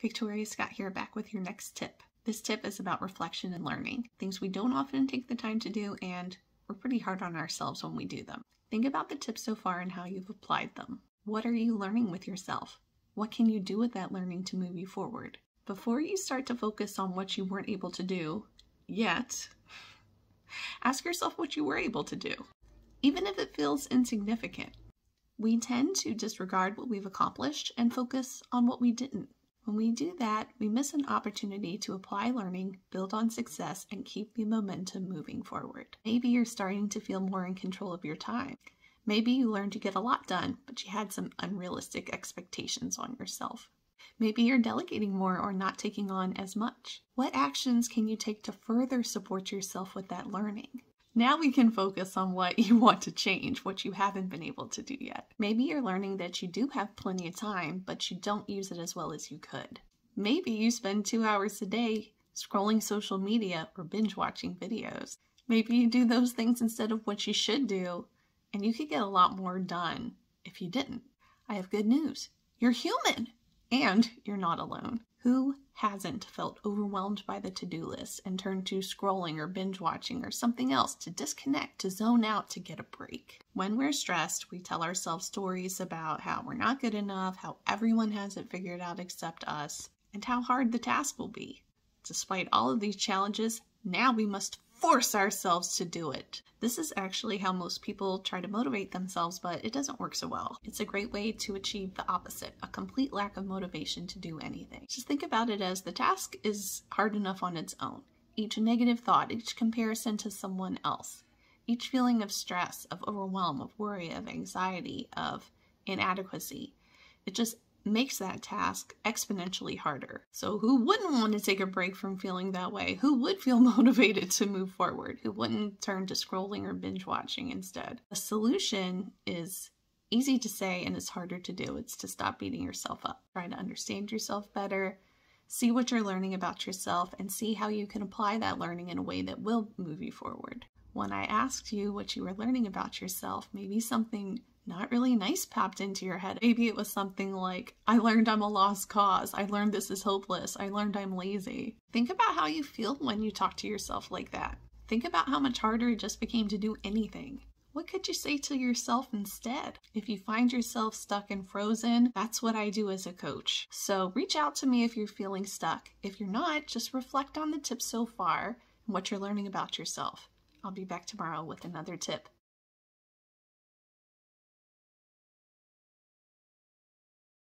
Victoria Scott here, back with your next tip. This tip is about reflection and learning, things we don't often take the time to do, and we're pretty hard on ourselves when we do them. Think about the tips so far and how you've applied them. What are you learning with yourself? What can you do with that learning to move you forward? Before you start to focus on what you weren't able to do yet, ask yourself what you were able to do, even if it feels insignificant. We tend to disregard what we've accomplished and focus on what we didn't. When we do that, we miss an opportunity to apply learning, build on success, and keep the momentum moving forward. Maybe you're starting to feel more in control of your time. Maybe you learned to get a lot done, but you had some unrealistic expectations on yourself. Maybe you're delegating more or not taking on as much. What actions can you take to further support yourself with that learning? Now we can focus on what you want to change, what you haven't been able to do yet. Maybe you're learning that you do have plenty of time, but you don't use it as well as you could. Maybe you spend 2 hours a day scrolling social media or binge watching videos. Maybe you do those things instead of what you should do, and you could get a lot more done if you didn't. I have good news. You're human, and you're not alone. Who hasn't felt overwhelmed by the to-do list and turned to scrolling or binge watching or something else to disconnect, to zone out, to get a break? When we're stressed, we tell ourselves stories about how we're not good enough, how everyone has it figured out except us, and how hard the task will be. Despite all of these challenges, now we must force ourselves to do it. This is actually how most people try to motivate themselves, but it doesn't work so well. It's a great way to achieve the opposite, a complete lack of motivation to do anything. Just think about it as the task is hard enough on its own. Each negative thought, each comparison to someone else, each feeling of stress, of overwhelm, of worry, of anxiety, of inadequacy, it just makes that task exponentially harder. So who wouldn't want to take a break from feeling that way? Who would feel motivated to move forward? Who wouldn't turn to scrolling or binge watching instead? The solution is easy to say and it's harder to do. It's to stop beating yourself up. Try to understand yourself better, see what you're learning about yourself, and see how you can apply that learning in a way that will move you forward. When I asked you what you were learning about yourself, maybe something not really nice popped into your head. Maybe it was something like, I learned I'm a lost cause. I learned this is hopeless. I learned I'm lazy. Think about how you feel when you talk to yourself like that. Think about how much harder it just became to do anything. What could you say to yourself instead? If you find yourself stuck and frozen, that's what I do as a coach. So reach out to me if you're feeling stuck. If you're not, just reflect on the tips so far and what you're learning about yourself. I'll be back tomorrow with another tip.